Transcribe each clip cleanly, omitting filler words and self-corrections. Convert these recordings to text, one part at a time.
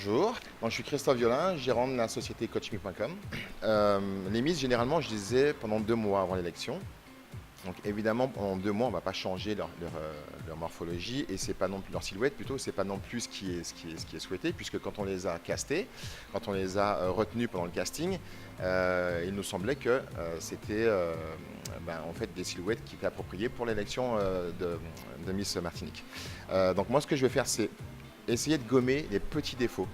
Bonjour, donc, je suis Christophe Violin, gérant de la société coachme.com. Les miss, généralement, je les ai pendant 2 mois avant l'élection. Donc évidemment, pendant 2 mois, on ne va pas changer leur morphologie et c'est pas non plus leur silhouette, plutôt, c'est pas non plus ce qui est souhaité, puisque quand on les a castés, quand on les a retenus pendant le casting, il nous semblait que c'était en fait des silhouettes qui étaient appropriées pour l'élection de Miss Martinique. Donc moi, ce que je vais faire, c'est essayer de gommer les petits défauts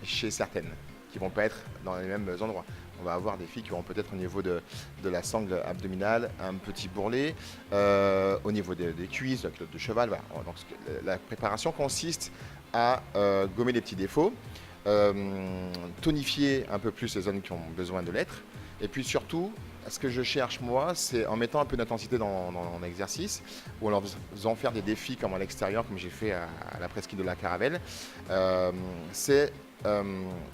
chez certaines, qui vont pas être dans les mêmes endroits. On va avoir des filles qui auront peut-être au niveau de la sangle abdominale un petit bourrelet, au niveau des cuisses, de la culotte de cheval. Voilà. Donc, la préparation consiste à gommer les petits défauts, tonifier un peu plus les zones qui ont besoin de l'être, et puis surtout, ce que je cherche moi, c'est en mettant un peu d'intensité dans l'exercice, ou en leur faisant faire des défis comme à l'extérieur, comme j'ai fait à la presqu'île de la Caravelle, c'est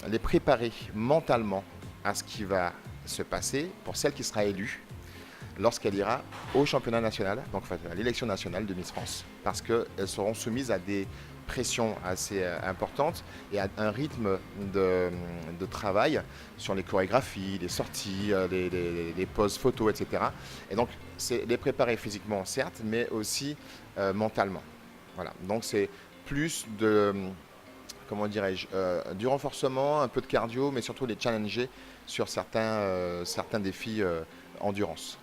les préparer mentalement à ce qui va se passer pour celle qui sera élue lorsqu'elle ira au championnat national, donc à l'élection nationale de Miss France, parce qu'elles seront soumises à des pressions assez importantes et à un rythme de travail sur les chorégraphies, les sorties, les poses photos, etc. Et donc, c'est les préparer physiquement, certes, mais aussi mentalement. Voilà. Donc, c'est plus de, comment dirais-je, du renforcement, un peu de cardio, mais surtout les challenger sur certains défis endurance.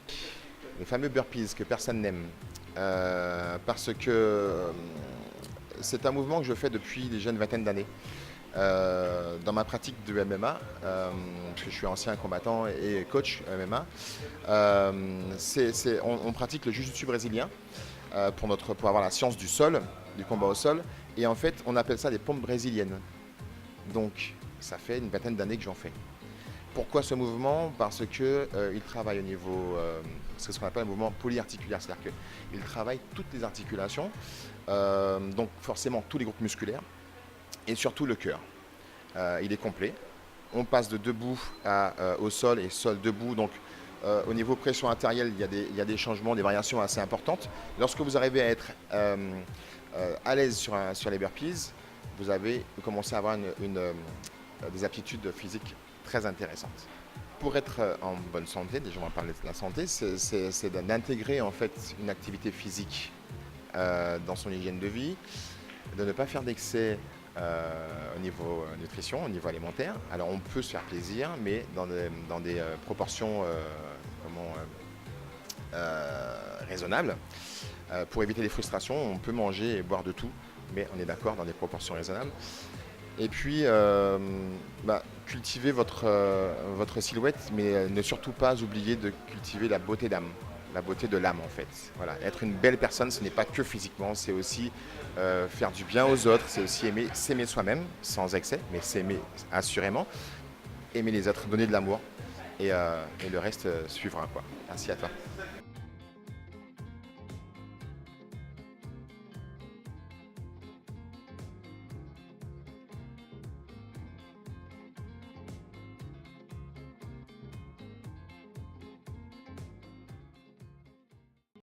Les fameux burpees que personne n'aime, parce que c'est un mouvement que je fais depuis déjà une vingtaine d'années. Dans ma pratique de MMA, parce que je suis ancien combattant et coach MMA, on pratique le jiu-jitsu brésilien pour avoir la science du sol, du combat au sol, et en fait on appelle ça des pompes brésiliennes. Donc ça fait une vingtaine d'années que j'en fais. Pourquoi ce mouvement? Parce qu'il travaille au niveau, c'est ce qu'on appelle un mouvement polyarticulaire, c'est-à-dire qu'il travaille toutes les articulations, donc forcément tous les groupes musculaires, et surtout le cœur. Il est complet. On passe de debout au sol et sol debout, donc au niveau pression artérielle, il y a des changements, des variations assez importantes. Lorsque vous arrivez à être à l'aise sur les burpees, vous commencez à avoir des aptitudes physiques très intéressantes. Pour être en bonne santé, déjà on va parler de la santé, c'est d'intégrer en fait une activité physique dans son hygiène de vie, de ne pas faire d'excès au niveau nutrition, au niveau alimentaire. Alors on peut se faire plaisir, mais dans des proportions raisonnables. Pour éviter les frustrations, on peut manger et boire de tout, mais on est d'accord dans des proportions raisonnables. Et puis, cultiver votre silhouette, mais ne surtout pas oublier de cultiver la beauté d'âme, la beauté de l'âme en fait. Voilà. Être une belle personne, ce n'est pas que physiquement, c'est aussi faire du bien aux autres, c'est aussi s'aimer soi-même, sans excès, mais s'aimer assurément, aimer les autres, donner de l'amour, et le reste suivra, quoi. Merci à toi.